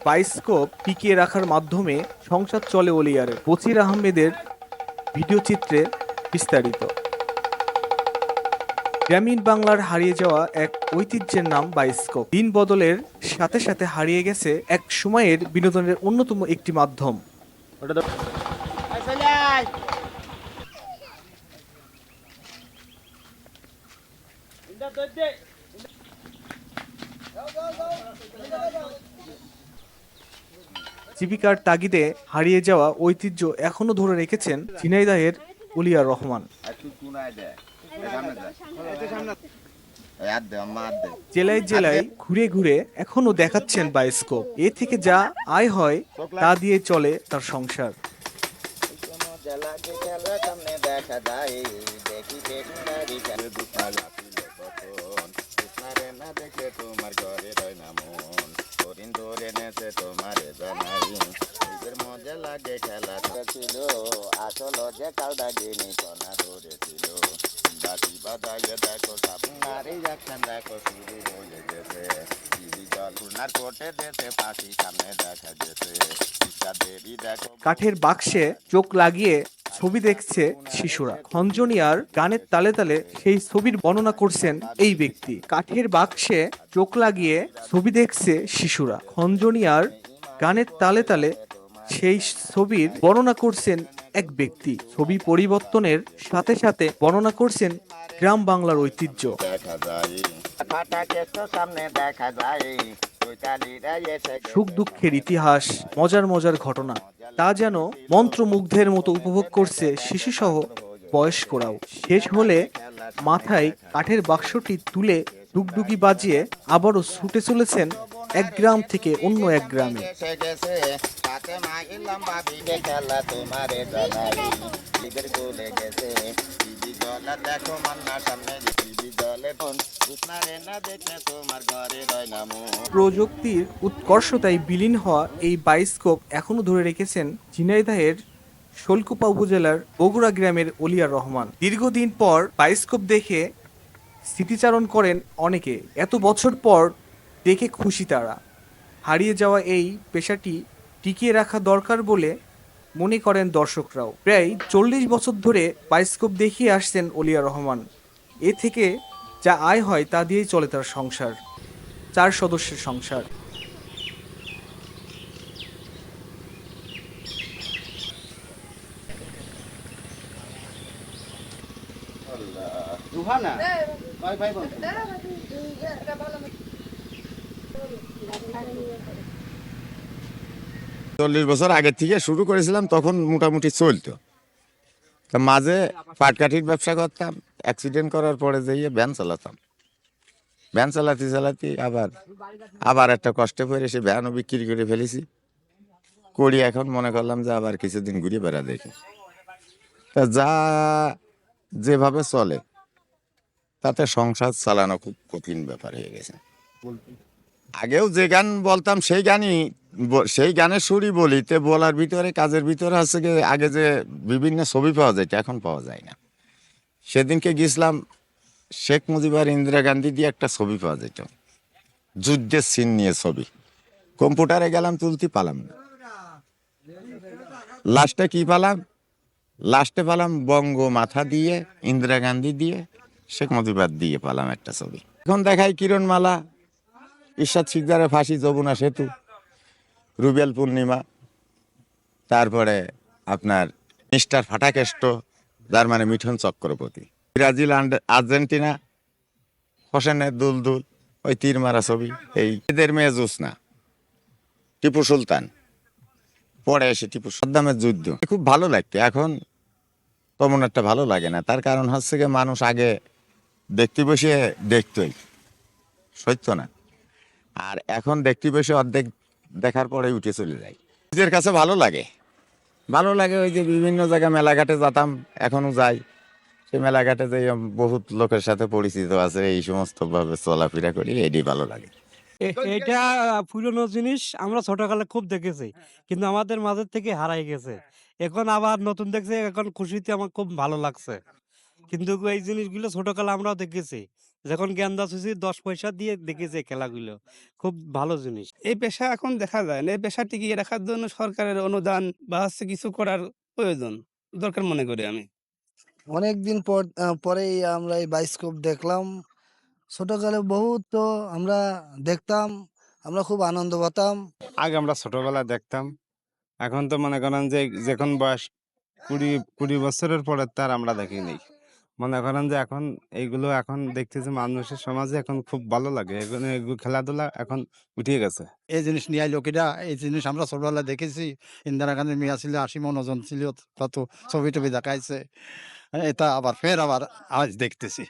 Bioscope টিকিয়ে রাখার মাধ্যমে সংসার চলে ওলিয়ারের। বছির আহমেদের ভিডিও চিত্রে বিস্তারিত। গ্রামীণ বাংলার হারিয়ে যাওয়া এক ঐতিহ্যের নাম বায়োস্কোপ। দিন বদলের সাথে সাথে হারিয়ে গেছে এক সময়ের বিনোদনের অন্যতম একটি মাধ্যম। জীবিকার তাগিদে হারিয়ে যাওয়া ঐতিহ্য এখনো ধরে রেখেছেন ঝিনাইদহের ওলিয়ার রহমান। জেলায় জেলায় ঘুরে ঘুরে এখনো দেখাচ্ছেন বায়োস্কোপ। এ থেকে যা আয় হয় তা দিয়ে চলে তার সংসার। কাঠের বাক্সে চোখ লাগিয়ে ছবি দেখছে শিশুরা। খঞ্জনিয়ার গানের তালে তালে সেই ছবির বর্ণনা করছেন এই ব্যক্তি। কাঠের বাক্সে চোখ লাগিয়ে ছবি দেখছে শিশুরা। খঞ্জনিয়ার গানের তালে তালে সেই ছবির বর্ণনা করছেন এক ব্যক্তি। ছবি পরিবর্তনের সাথে সাথে বর্ণনা করছেন গ্রাম বাংলার ঐতিহ্য। সুখ দুঃখের ইতিহাস, মজার মজার ঘটনা, তা যেন মন্ত্রমুগ্ধের মতো উপভোগ করছে শিশুসহ বয়স্করাও। শেষ হলে মাথায় কাঠের বাক্সটি তুলে ডুগডুগি বাজিয়ে আবারও ছুটে চলেছেন এক গ্রাম থেকে অন্য এক গ্রামে। প্রযুক্তির উৎকর্ষতায় বিলীন হওয়া এই বায়োস্কোপ এখনো ধরে রেখেছেন ঝিনাইদহের শোলকুপা উপজেলার বগুড়া গ্রামের ওলিয়ার রহমান। দীর্ঘদিন পর বায়োস্কোপ দেখে স্মৃতিচারণ করেন অনেকে। এত বছর পর দেখে খুশি তারা। হারিয়ে যাওয়া এই পেশাটি টিকিয়ে রাখা দরকার বলে মনে করেন দর্শকরাও। প্রায় 40 বছর ধরে বায়োস্কোপ দেখিয়ে আসছেন ওলিয়ার রহমান। এ থেকে যা আয় হয় তা দিয়েই চলে তার সংসার। 4 সদস্যের সংসার। চল্লিশ বছর আগের থেকে শুরু করেছিলাম, তখন মোটামুটি চলতো। তা মাঝে পাটকাঠির ব্যবসা করতাম, অ্যাক্সিডেন্ট করার পরে যেয়ে ভ্যান চালাতাম। ভ্যান চালাতে চালাতে আবার একটা কষ্টে পড়ে সে ভ্যানও বিক্রি করে ফেলেছি। করি এখন মনে করলাম যে আবার কিছুদিন ঘুরে বেড়া দেখি। তা যা যেভাবে চলে তাতে সংসার চালানো খুব কঠিন ব্যাপার হয়ে গেছে। আগেও যে গান বলতাম সেই গানের সুরই বলি, তে বলার ভিতরে কাজের ভিতরে হচ্ছে কি, আগে যে বিভিন্ন ছবি পাওয়া যেত এখন পাওয়া যায় না। সেদিনকে গেছিলাম শেখ মুজিব আর ইন্দিরা গান্ধী দিয়ে একটা ছবি পাওয়া যেত, যুদ্ধের সিন নিয়ে ছবি। কম্পিউটারে গেলাম তুলতে পালাম না। লাস্টে কি পালাম? লাস্টে পালাম বঙ্গ মাথা দিয়ে, ইন্দিরা গান্ধী দিয়ে, শেখ মুজিবার দিয়ে পালাম একটা ছবি। এখন দেখাই কিরণমালা, ঈশ্বর শিকদারের ফাঁসি, যমুনা সেতু, রুবেল পূর্ণিমা, তারপরে আপনার মিস্টার ফাটাকেষ্ট, যার মানে মিঠুন চক্রবর্তী, ব্রাজিল আর্জেন্টিনা, হোসেনের দুলদুল, ওই তীর মারা ছবি, এই এদের মেয়ে জোসনা, টিপু সুলতান, পরে এসে টিপু সাদ্দামের যুদ্ধ। খুব ভালো লাগতো। এখন তেমন একটা ভালো লাগে না। তার কারণ হচ্ছে গিয়ে মানুষ আগে দেখতে বসে দেখতই, সত্য না। আর এখন দেখতে বসে অর্ধেক দেখার পরে উঠে চলে যায়। নিজের কাছে ভালো লাগে। ওই যে বিভিন্ন জায়গায় মেলাঘাটে যেতাম, এখনো যাই। সেই মেলাঘাটে যাই, বহুত লোকের সাথে পরিচিত আছে, এই সমস্ত ভাবে চলাফেরা করি, এটাই ভালো লাগে। এটা পুরনো জিনিস আমরা ছোটকালে খুব দেখেছি, কিন্তু আমাদের মাঝের থেকে হারাই গেছে। এখন আবার নতুন দেখছি, এখন খুশিতে আমার খুব ভালো লাগছে। কিন্তু এই জিনিসগুলো ছোটকালে আমরাও দেখেছি, যখন গেন্দা ছুঁছি 10 পয়সা দিয়ে দেখেছি এই খেলাগুলো। খুব ভালো জিনিস। এই পেশা এখন দেখা যায় না। এই পেশা টিকিয়ে রাখার জন্য সরকারের অনুদান বা হচ্ছে কিছু করার প্রয়োজন, দরকার মনে করি আমি। অনেকদিন পরেই আমরা এই বায়োস্কোপ দেখলাম। ছোটকালে বহুত তো আমরা দেখতাম, আমরা খুব আনন্দ পেতাম। আগে আমরা ছোটবেলায় দেখতাম, এখন তো মনে করেন যে যখন বয়স 20 বছরের পরে তার আমরা দেখি নেই। মনে করেন যে এখন এইগুলো এখন দেখতেছি মানুষের সমাজে এখন খুব ভালো লাগে, এখন এগুলো খেলাধুলা এখন উঠে গেছে। এই জিনিস নিয়ে লোকেরা, এই জিনিস আমরা ছোটবেলায় দেখেছি। ইন্দিরা গান্ধী মেয়া ছিল, 80 মন ওজন ছিল, কত ছবি টবি দেখাইছে। এটা আবার ফের আবার আজ দেখতেছি।